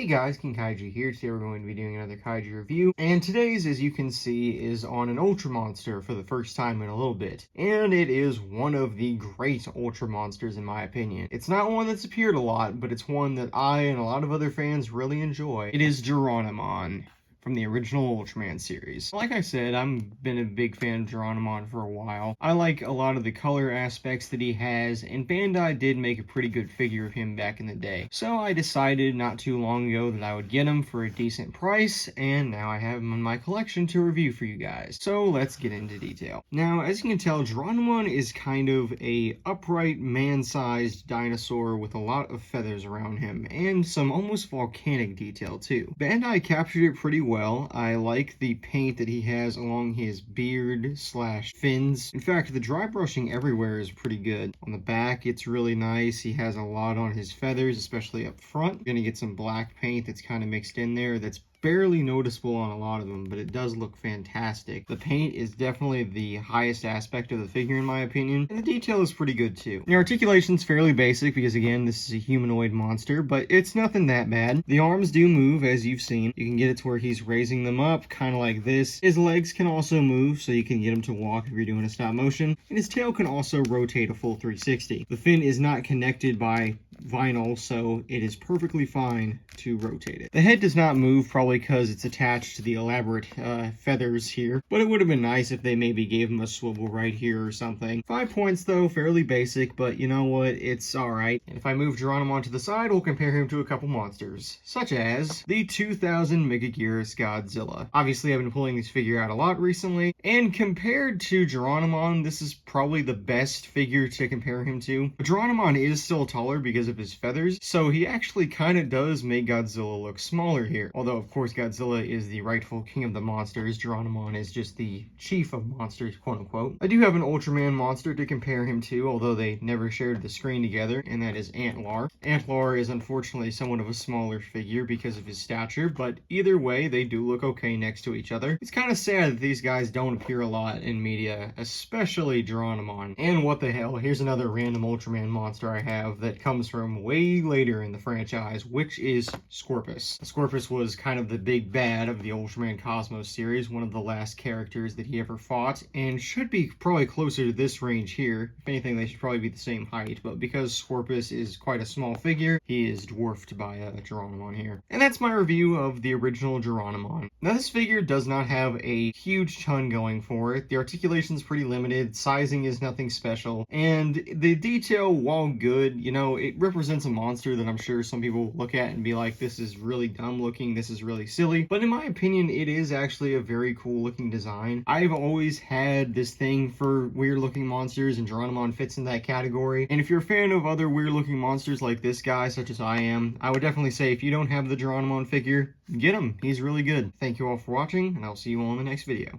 Hey guys, King Kaiju here. Today we're going to be doing another Kaiju review, and today's, as you can see, is on an Ultra Monster for the first time in a little bit. And it is one of the great Ultra Monsters in my opinion. It's not one that's appeared a lot, but it's one that I and a lot of other fans really enjoy. It is Geronimon from the original Ultraman series. Like I said, I've been a big fan of Geronimon for a while. I like a lot of the color aspects that he has, and Bandai did make a pretty good figure of him back in the day. So I decided not too long ago that I would get him for a decent price, and now I have him in my collection to review for you guys. So let's get into detail. Now, as you can tell, Geronimon is kind of a upright, man-sized dinosaur with a lot of feathers around him, and some almost volcanic detail too. Bandai captured it pretty well. I like the paint that he has along his beard slash fins. In fact, the dry brushing everywhere is pretty good. On the back, it's really nice. He has a lot on his feathers, especially up front. You're gonna get some black paint that's kind of mixed in there that's barely noticeable on a lot of them, but it does look fantastic. The paint is definitely the highest aspect of the figure in my opinion, and the detail is pretty good too. The articulation's fairly basic because again, this is a humanoid monster, but it's nothing that bad. The arms do move, as you've seen. You can get it to where he's raising them up, kind of like this. His legs can also move, so you can get him to walk if you're doing a stop motion, and his tail can also rotate a full 360. The fin is not connected by vinyl, so it is perfectly fine to rotate it. The head does not move, probably because it's attached to the elaborate feathers here, but it would have been nice if they maybe gave him a swivel right here or something. 5 points though, fairly basic, but you know what, it's alright. And if I move Geronimon to the side, we'll compare him to a couple monsters, such as the 2000 Megaguirus Godzilla. Obviously, I've been pulling this figure out a lot recently, and compared to Geronimon, this is probably the best figure to compare him to. But Geronimon is still taller because of his feathers, so he actually kind of does make Godzilla look smaller here. Although, of course, Godzilla is the rightful king of the monsters. Geronimon is just the chief of monsters, quote-unquote. I do have an Ultraman monster to compare him to, although they never shared the screen together, and that is Antlar. Antlar is unfortunately somewhat of a smaller figure because of his stature, but either way, they do look okay next to each other. It's kind of sad that these guys don't appear a lot in media, especially Geronimon. And what the hell, here's another random Ultraman monster I have that comes from way later in the franchise, which is Scorpus. Scorpus was kind of the big bad of the Ultraman Cosmos series, one of the last characters that he ever fought, and should be probably closer to this range here. If anything, they should probably be the same height, but because Scorpus is quite a small figure, he is dwarfed by Geronimon here. And that's my review of the original Geronimon. Now, this figure does not have a huge ton going for it. The articulation is pretty limited, sizing is nothing special, and the detail, while good, you know, it represents a monster that I'm sure some people look at and be like, this is really dumb looking, this is really silly. But in my opinion, it is actually a very cool looking design. I've always had this thing for weird looking monsters, and Geronimon fits in that category. And if you're a fan of other weird looking monsters like this guy, such as I am, I would definitely say if you don't have the Geronimon figure, get him. He's really good. Thank you all for watching, and I'll see you all in the next video.